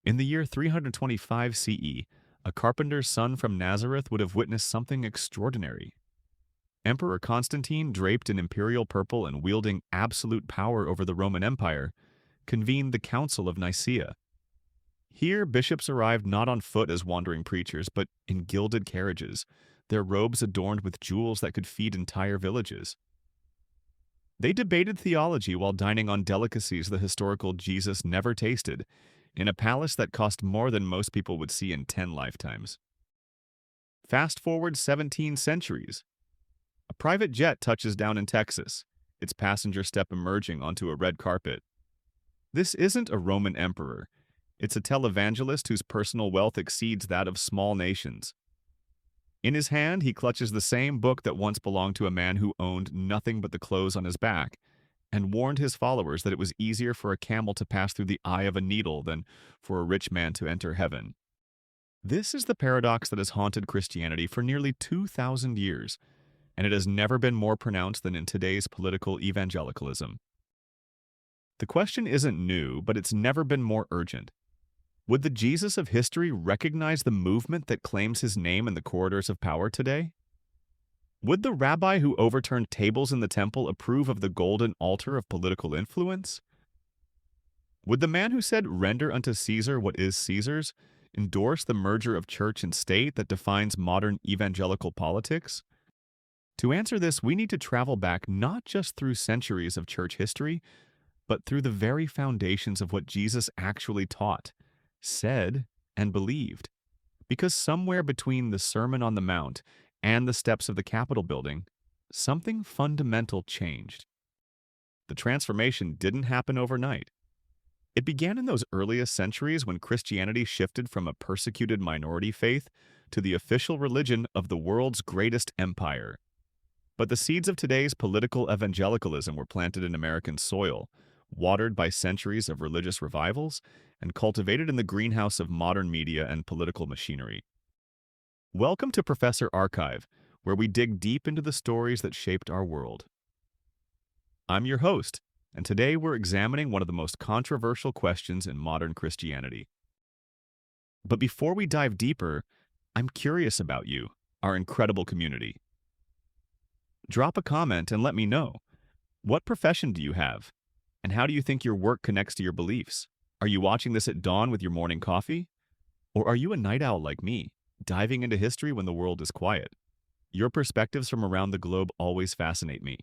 In the year 325 CE, a carpenter's son from Nazareth would have witnessed something extraordinary. Emperor Constantine, draped in imperial purple and wielding absolute power over the Roman Empire, convened the Council of Nicaea. Here, bishops arrived not on foot as wandering preachers, but in gilded carriages, their robes adorned with jewels that could feed entire villages. They debated theology while dining on delicacies the historical Jesus never tasted, in a palace that cost more than most people would see in 10 lifetimes. Fast forward 17 centuries. A private jet touches down in Texas, its passenger step emerging onto a red carpet. This isn't a Roman emperor. It's a televangelist whose personal wealth exceeds that of small nations. In his hand, he clutches the same book that once belonged to a man who owned nothing but the clothes on his back, and warned his followers that it was easier for a camel to pass through the eye of a needle than for a rich man to enter heaven. This is the paradox that has haunted Christianity for nearly 2,000 years, and it has never been more pronounced than in today's political evangelicalism. The question isn't new, but it's never been more urgent. Would the Jesus of history recognize the movement that claims his name in the corridors of power today? Would the rabbi who overturned tables in the temple approve of the golden altar of political influence? Would the man who said, "Render unto Caesar what is Caesar's," endorse the merger of church and state that defines modern evangelical politics? To answer this, we need to travel back not just through centuries of church history, but through the very foundations of what Jesus actually taught, said, and believed. Because somewhere between the Sermon on the Mount and the steps of the Capitol building, something fundamental changed. The transformation didn't happen overnight. It began in those earliest centuries when Christianity shifted from a persecuted minority faith to the official religion of the world's greatest empire. But the seeds of today's political evangelicalism were planted in American soil, watered by centuries of religious revivals, and cultivated in the greenhouse of modern media and political machinery. Welcome to Professor Archive, where we dig deep into the stories that shaped our world. I'm your host, and today we're examining one of the most controversial questions in modern Christianity. But before we dive deeper, I'm curious about you, our incredible community. Drop a comment and let me know. What profession do you have? And how do you think your work connects to your beliefs? Are you watching this at dawn with your morning coffee? Or are you a night owl like me, diving into history when the world is quiet? Your perspectives from around the globe always fascinate me.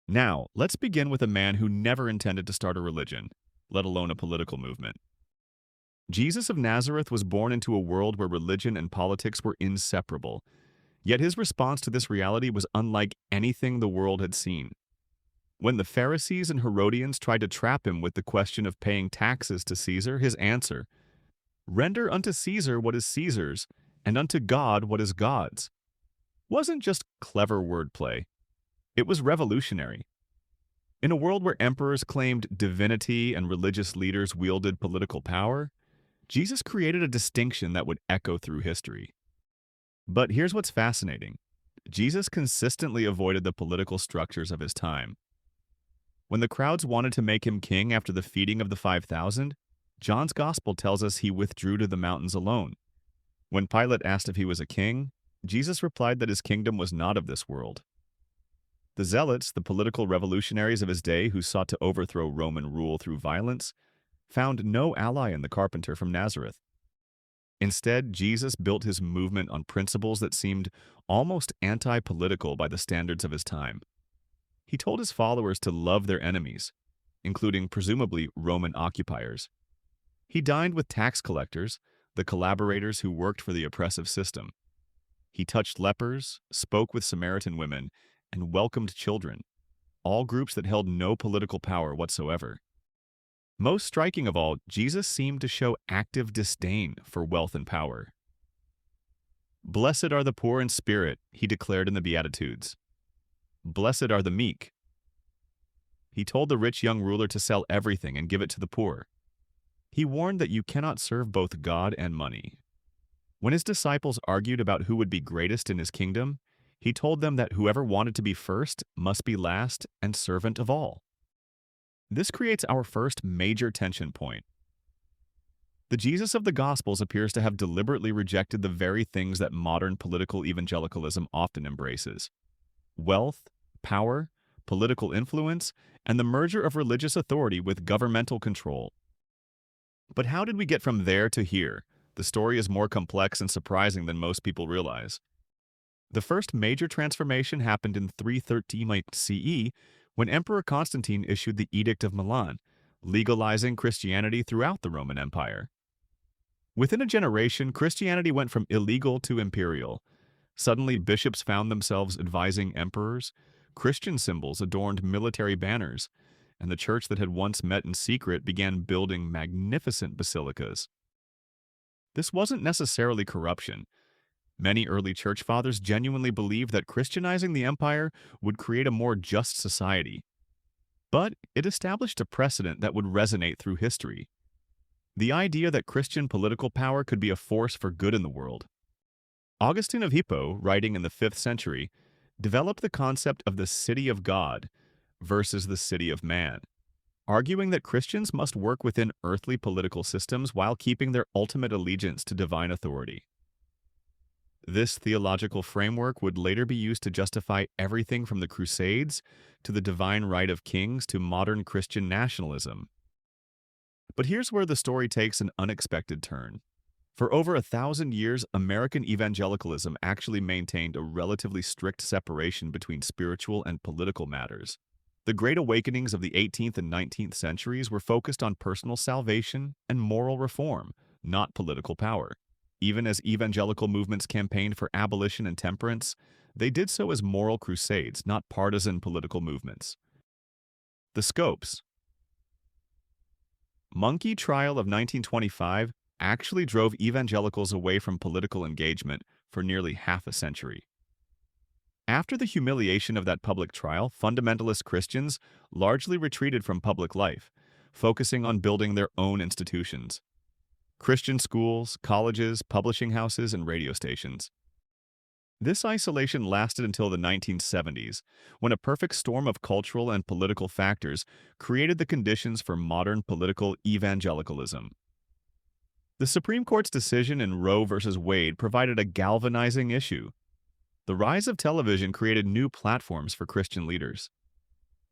Now, let's begin with a man who never intended to start a religion, let alone a political movement. Jesus of Nazareth was born into a world where religion and politics were inseparable. Yet his response to this reality was unlike anything the world had seen. When the Pharisees and Herodians tried to trap him with the question of paying taxes to Caesar, his answer, "Render unto Caesar what is Caesar's, and unto God what is God's," wasn't just clever wordplay. It was revolutionary. In a world where emperors claimed divinity and religious leaders wielded political power, Jesus created a distinction that would echo through history. But here's what's fascinating. Jesus consistently avoided the political structures of his time. When the crowds wanted to make him king after the feeding of the 5,000, John's Gospel tells us he withdrew to the mountains alone. When Pilate asked if he was a king, Jesus replied that his kingdom was not of this world. The Zealots, the political revolutionaries of his day who sought to overthrow Roman rule through violence, found no ally in the carpenter from Nazareth. Instead, Jesus built his movement on principles that seemed almost anti-political by the standards of his time. He told his followers to love their enemies, including presumably Roman occupiers. He dined with tax collectors, the collaborators who worked for the oppressive system. He touched lepers, spoke with Samaritan women, and welcomed children, all groups that held no political power whatsoever. Most striking of all, Jesus seemed to show active disdain for wealth and power. "Blessed are the poor in spirit," he declared in the Beatitudes. "Blessed are the meek." He told the rich young ruler to sell everything and give it to the poor. He warned that you cannot serve both God and money. When his disciples argued about who would be greatest in his kingdom, he told them that whoever wanted to be first must be last and servant of all. This creates our first major tension point. The Jesus of the Gospels appears to have deliberately rejected the very things that modern political evangelicalism often embraces: wealth, power, political influence, and the merger of religious authority with governmental control. But how did we get from there to here? The story is more complex and surprising than most people realize. The first major transformation happened in 313 CE when Emperor Constantine issued the Edict of Milan, legalizing Christianity throughout the Roman Empire. Within a generation, Christianity went from illegal to imperial. Suddenly, bishops found themselves advising emperors, Christian symbols adorned military banners, and the church that had once met in secret began building magnificent basilicas. This wasn't necessarily corruption. Many early church fathers genuinely believed that Christianizing the empire would create a more just society. But it established a precedent that would resonate through history: the idea that Christian political power could be a force for good in the world. Augustine of Hippo, writing in the 5th century, developed the concept of the city of God versus the city of man, arguing that Christians must work within earthly political systems while keeping their ultimate allegiance to divine authority. This theological framework would later be used to justify everything from the Crusades to the divine right of kings to modern Christian nationalism. But here's where the story takes an unexpected turn. For over 1,000 years, American evangelicalism actually maintained a relatively strict separation between spiritual and political matters. The Great Awakenings of the 18th and 19th centuries were focused on personal salvation and moral reform, not political power. Even as evangelical movements campaigned for abolition and temperance, they did so as moral crusades, not partisan political movements. The scopes. Monkey Trial of 1925 actually drove evangelicals away from political engagement for nearly half a century. After the humiliation of that public trial, fundamentalist Christians largely retreated from public life, focusing on building their own institutions: Christian schools, colleges, publishing houses, and radio stations. This isolation lasted until the 1970s, when a perfect storm of cultural and political factors created the conditions for modern political evangelicalism. The Supreme Court's decision in Roe v. Wade provided a galvanizing issue. The rise of television created new platforms for Christian leaders.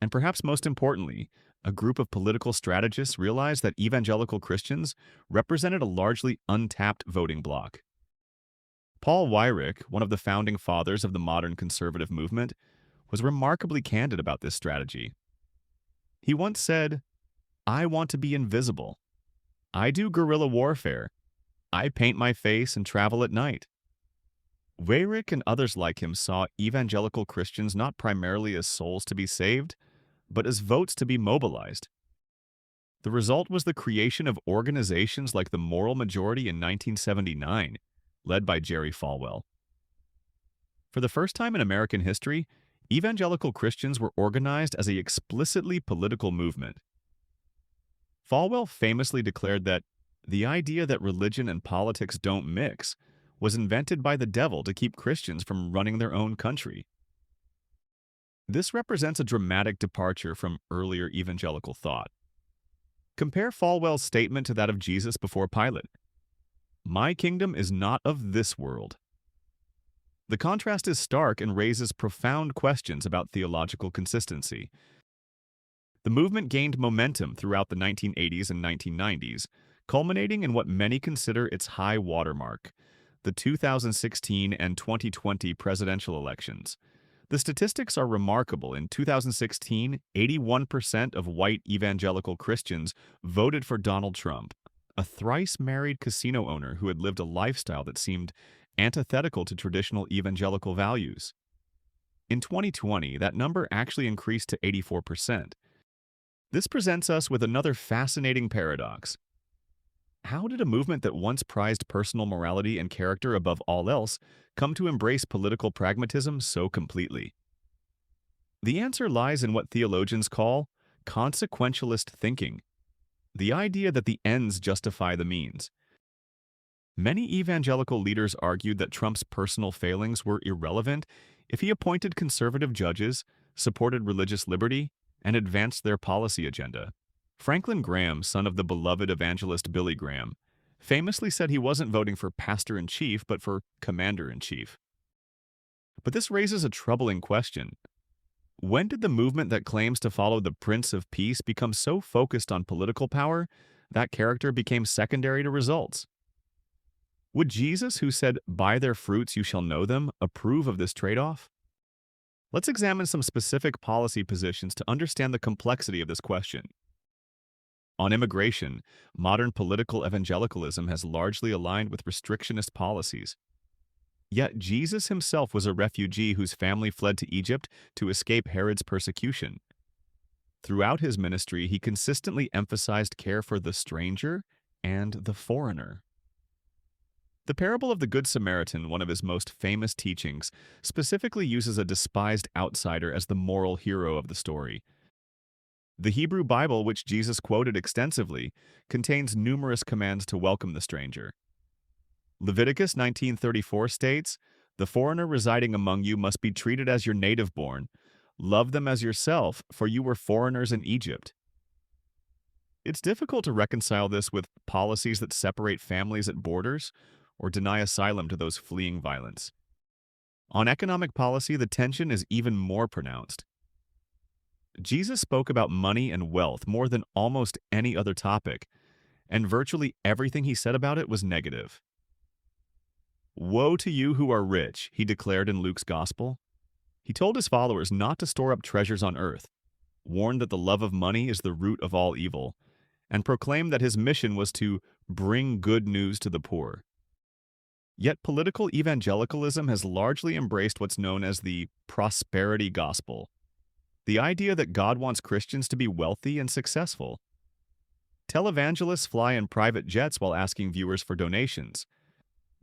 And perhaps most importantly, a group of political strategists realized that evangelical Christians represented a largely untapped voting bloc. Paul Weyrich, one of the founding fathers of the modern conservative movement, was remarkably candid about this strategy. He once said, "I want to be invisible. I do guerrilla warfare. I paint my face and travel at night." Weyrich and others like him saw evangelical Christians not primarily as souls to be saved, but as votes to be mobilized. The result was the creation of organizations like the Moral Majority in 1979, led by Jerry Falwell. For the first time in American history, evangelical Christians were organized as an explicitly political movement. Falwell famously declared that the idea that religion and politics don't mix was invented by the devil to keep Christians from running their own country. This represents a dramatic departure from earlier evangelical thought. Compare Falwell's statement to that of Jesus before Pilate: "My kingdom is not of this world." The contrast is stark and raises profound questions about theological consistency. The movement gained momentum throughout the 1980s and 1990s, culminating in what many consider its high watermark: the 2016 and 2020 presidential elections. The statistics are remarkable. In 2016, 81% of white evangelical Christians voted for Donald Trump, a thrice-married casino owner who had lived a lifestyle that seemed antithetical to traditional evangelical values. In 2020, that number actually increased to 84%. This presents us with another fascinating paradox. How did a movement that once prized personal morality and character above all else come to embrace political pragmatism so completely? The answer lies in what theologians call consequentialist thinking, the idea that the ends justify the means. Many evangelical leaders argued that Trump's personal failings were irrelevant if he appointed conservative judges, supported religious liberty, and advanced their policy agenda. Franklin Graham, son of the beloved evangelist Billy Graham, famously said he wasn't voting for pastor-in-chief but for commander-in-chief. But this raises a troubling question. When did the movement that claims to follow the Prince of Peace become so focused on political power that character became secondary to results? Would Jesus, who said, "By their fruits you shall know them," approve of this trade-off? Let's examine some specific policy positions to understand the complexity of this question. On immigration, modern political evangelicalism has largely aligned with restrictionist policies. Yet Jesus himself was a refugee whose family fled to Egypt to escape Herod's persecution. Throughout his ministry, he consistently emphasized care for the stranger and the foreigner. The parable of the Good Samaritan, one of his most famous teachings, specifically uses a despised outsider as the moral hero of the story. The Hebrew Bible, which Jesus quoted extensively, contains numerous commands to welcome the stranger. Leviticus 19:34 states, "The foreigner residing among you must be treated as your native born. Love them as yourself, for you were foreigners in Egypt." It's difficult to reconcile this with policies that separate families at borders or deny asylum to those fleeing violence. On economic policy, the tension is even more pronounced. Jesus spoke about money and wealth more than almost any other topic, and virtually everything he said about it was negative. "Woe to you who are rich," he declared in Luke's Gospel. He told his followers not to store up treasures on earth, warned that the love of money is the root of all evil, and proclaimed that his mission was to bring good news to the poor. Yet political evangelicalism has largely embraced what's known as the prosperity gospel, the idea that God wants Christians to be wealthy and successful. Televangelists fly in private jets while asking viewers for donations.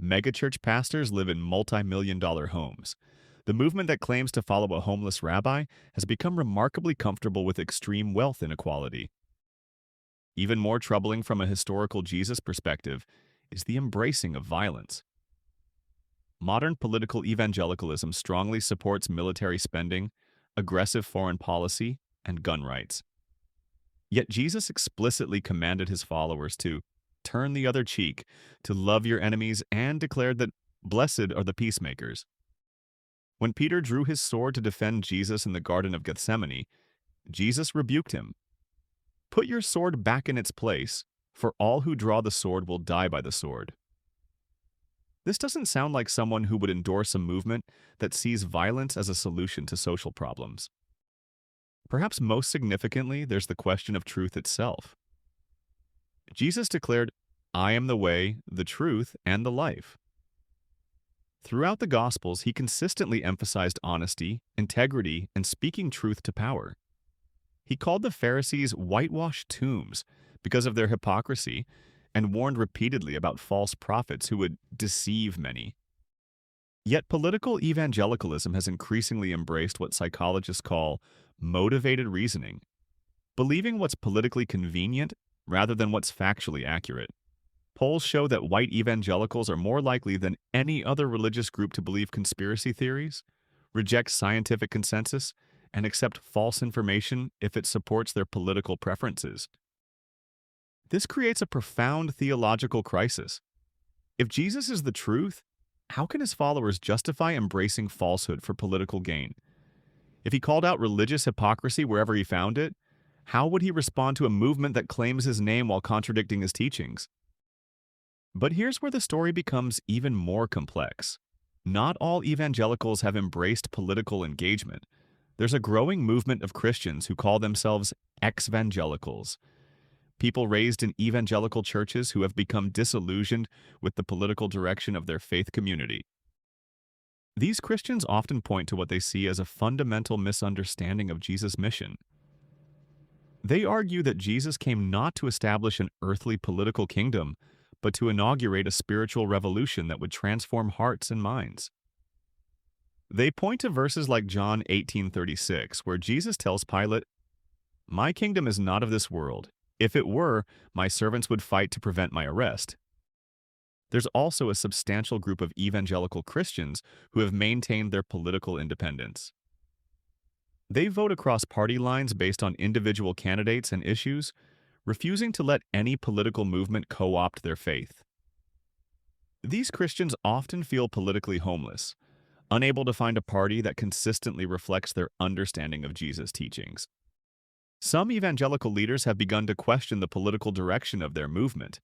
Megachurch pastors live in multi-million-dollar homes. The movement that claims to follow a homeless rabbi has become remarkably comfortable with extreme wealth inequality. Even more troubling from a historical Jesus perspective is the embracing of violence. Modern political evangelicalism strongly supports military spending, aggressive foreign policy, and gun rights. Yet Jesus explicitly commanded his followers to turn the other cheek, to love your enemies, and declared that blessed are the peacemakers. When Peter drew his sword to defend Jesus in the Garden of Gethsemane, Jesus rebuked him. "Put your sword back in its place, for all who draw the sword will die by the sword." This doesn't sound like someone who would endorse a movement that sees violence as a solution to social problems. Perhaps most significantly, there's the question of truth itself. Jesus declared, "I am the way, the truth, and the life." Throughout the Gospels, he consistently emphasized honesty, integrity, and speaking truth to power. He called the Pharisees whitewashed tombs because of their hypocrisy, and warned repeatedly about false prophets who would deceive many. Yet political evangelicalism has increasingly embraced what psychologists call motivated reasoning, believing what's politically convenient rather than what's factually accurate. Polls show that white evangelicals are more likely than any other religious group to believe conspiracy theories, reject scientific consensus, and accept false information if it supports their political preferences. This creates a profound theological crisis. If Jesus is the truth, how can his followers justify embracing falsehood for political gain? If he called out religious hypocrisy wherever he found it, how would he respond to a movement that claims his name while contradicting his teachings? But here's where the story becomes even more complex. Not all evangelicals have embraced political engagement. There's a growing movement of Christians who call themselves evangelicals. People raised in evangelical churches who have become disillusioned with the political direction of their faith community. These Christians often point to what they see as a fundamental misunderstanding of Jesus' mission. They argue that Jesus came not to establish an earthly political kingdom, but to inaugurate a spiritual revolution that would transform hearts and minds. They point to verses like John 18:36, where Jesus tells Pilate, "My kingdom is not of this world. If it were, my servants would fight to prevent my arrest." There's also a substantial group of evangelical Christians who have maintained their political independence. They vote across party lines based on individual candidates and issues, refusing to let any political movement co-opt their faith. These Christians often feel politically homeless, unable to find a party that consistently reflects their understanding of Jesus' teachings. Some evangelical leaders have begun to question the political direction of their movement.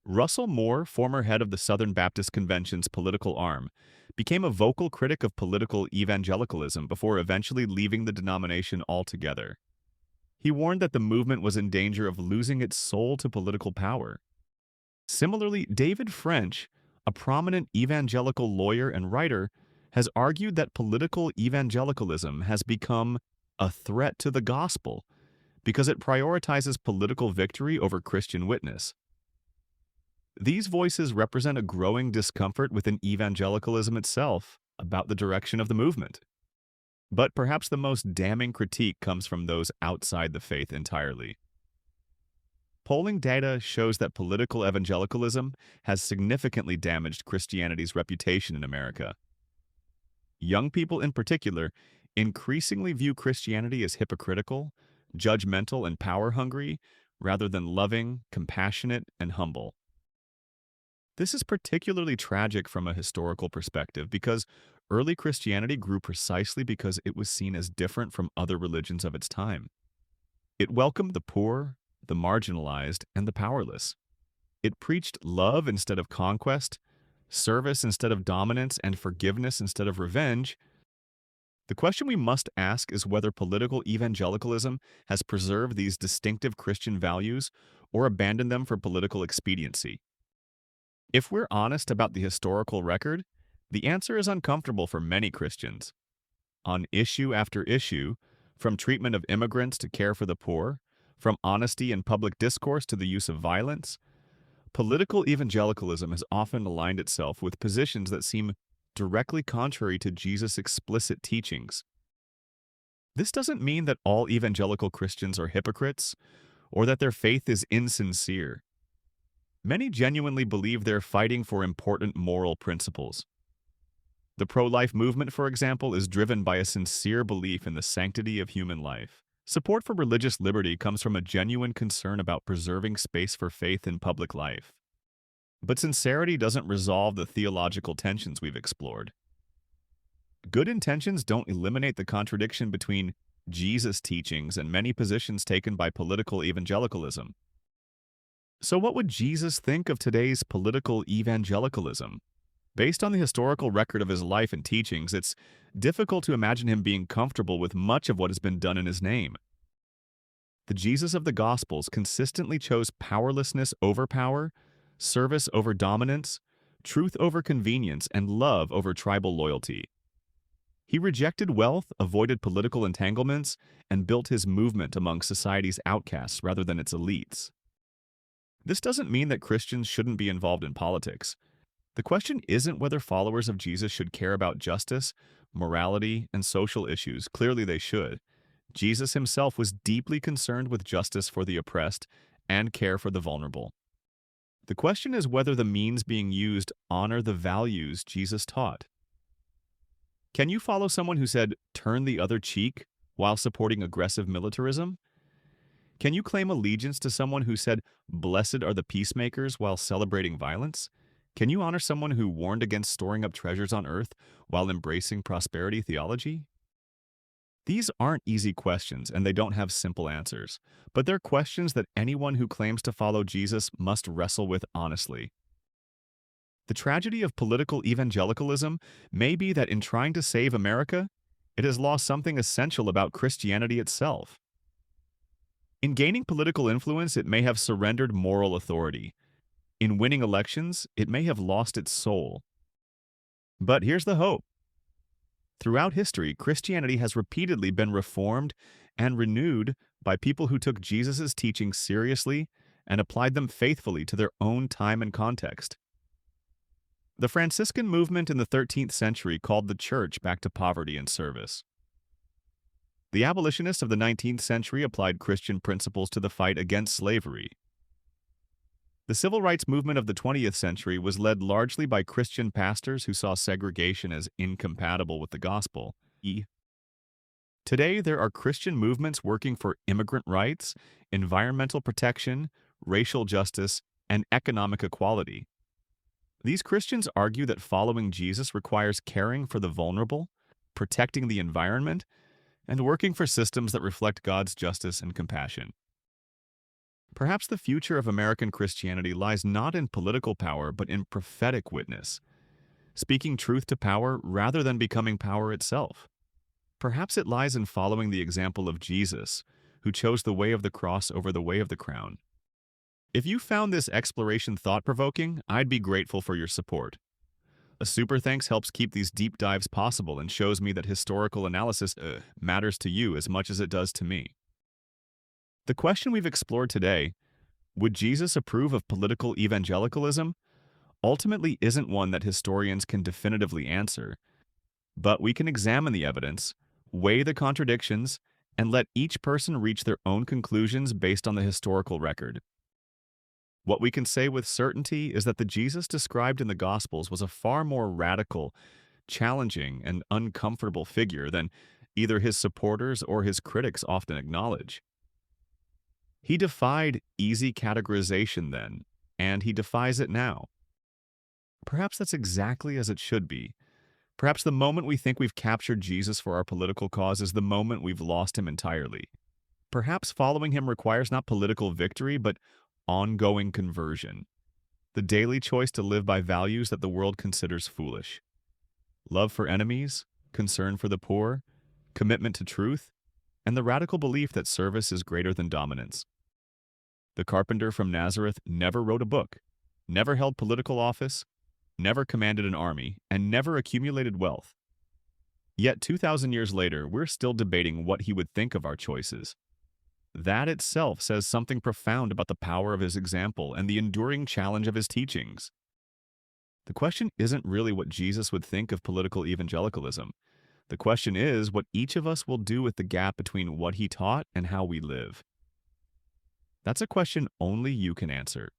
Russell Moore, former head of the Southern Baptist Convention's political arm, became a vocal critic of political evangelicalism before eventually leaving the denomination altogether. He warned that the movement was in danger of losing its soul to political power. Similarly, David French, a prominent evangelical lawyer and writer, has argued that political evangelicalism has become a threat to the gospel because it prioritizes political victory over Christian witness. These voices represent a growing discomfort within evangelicalism itself about the direction of the movement. But perhaps the most damning critique comes from those outside the faith entirely. Polling data shows that political evangelicalism has significantly damaged Christianity's reputation in America. Young people in particular increasingly view Christianity as hypocritical, judgmental, and power-hungry, rather than loving, compassionate, and humble. This is particularly tragic from a historical perspective because early Christianity grew precisely because it was seen as different from other religions of its time. It welcomed the poor, the marginalized, and the powerless. It preached love instead of conquest, service instead of dominance, and forgiveness instead of revenge. The question we must ask is whether political evangelicalism has preserved these distinctive Christian values or abandoned them for political expediency. If we're honest about the historical record, the answer is uncomfortable for many Christians. On issue after issue, from treatment of immigrants to care for the poor, from honesty in public discourse to the use of violence, political evangelicalism has often aligned itself with positions that seem directly contrary to Jesus' explicit teachings. This doesn't mean that all evangelical Christians are hypocrites or that their faith is insincere. Many genuinely believe they're fighting for important moral principles. The pro-life movement, for example, is driven by a sincere belief in the sanctity of human life. Support for religious liberty comes from a genuine concern about preserving space for faith in public life. But sincerity doesn't resolve the theological tensions we've explored. Good intentions don't eliminate the contradiction between Jesus' teachings and many positions taken by political evangelicalism. So what would Jesus think of today's political evangelicalism? Based on the historical record of his life and teachings, it's difficult to imagine him being comfortable with much of what has been done in his name. The Jesus of the Gospels consistently chose powerlessness over power, service over dominance, truth over convenience, and love over tribal loyalty. He rejected wealth, avoided political entanglements, and built his movement among society's outcasts rather than its elites. This doesn't mean that Christians shouldn't be involved in politics. The question isn't whether followers of Jesus should care about justice, morality, and social issues. Clearly they should. Jesus himself was deeply concerned with justice for the oppressed and care for the vulnerable. The question is whether the means being used honor the values Jesus taught. Can you follow someone who said, "Turn the other cheek," while supporting aggressive militarism? Can you claim allegiance to someone who said, "Blessed are the peacemakers," while celebrating violence? Can you honor someone who warned against storing up treasures on earth while embracing prosperity theology? These aren't easy questions, and they don't have simple answers, but they're questions that anyone who claims to follow Jesus must wrestle with honestly. The tragedy of political evangelicalism may be that in trying to save America, it has lost something essential about Christianity itself. In gaining political influence, it may have surrendered moral authority. In winning elections, it may have lost its soul. But here's the hope. Throughout history, Christianity has repeatedly been reformed and renewed by people who took Jesus' teachings seriously and applied them faithfully to their own time and context. The Franciscan movement in the 13th century called the church back to poverty and service. The abolitionists of the 19th century applied Christian principles to the fight against slavery. The civil rights movement of the 20th century was led largely by Christian pastors who saw segregation as incompatible with the gospel. Today, there are Christian movements working for immigrant rights, environmental protection, racial justice, and economic equality. These Christians argue that following Jesus requires caring for the vulnerable, protecting the environment, and working for systems that reflect God's justice and compassion. Perhaps the future of American Christianity lies not in political power but in prophetic witness, speaking truth to power rather than becoming power itself. Perhaps it lies in following the example of Jesus, who chose the way of the cross over the way of the crown. If you found this exploration thought-provoking, I'd be grateful for your support. A super thanks helps keep these deep dives possible and shows me that historical analysis matters to you as much as it does to me. The question we've explored today, would Jesus approve of political evangelicalism, ultimately isn't one that historians can definitively answer, but we can examine the evidence, weigh the contradictions, and let each person reach their own conclusions based on the historical record. What we can say with certainty is that the Jesus described in the Gospels was a far more radical, challenging, and uncomfortable figure than either his supporters or his critics often acknowledge. He defied easy categorization then, and he defies it now. Perhaps that's exactly as it should be. Perhaps the moment we think we've captured Jesus for our political cause is the moment we've lost him entirely. Perhaps following him requires not political victory, but ongoing conversion. The daily choice to live by values that the world considers foolish. Love for enemies, concern for the poor, commitment to truth, and the radical belief that service is greater than dominance. The carpenter from Nazareth never wrote a book, never held political office, never commanded an army, and never accumulated wealth. Yet 2,000 years later, we're still debating what he would think of our choices. That itself says something profound about the power of his example and the enduring challenge of his teachings. The question isn't really what Jesus would think of political evangelicalism. The question is what each of us will do with the gap between what he taught and how we live. That's a question only you can answer.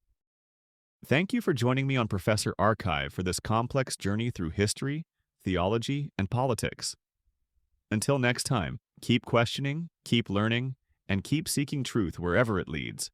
Thank you for joining me on Professor Archive for this complex journey through history, theology, and politics. Until next time, keep questioning, keep learning, and keep seeking truth wherever it leads.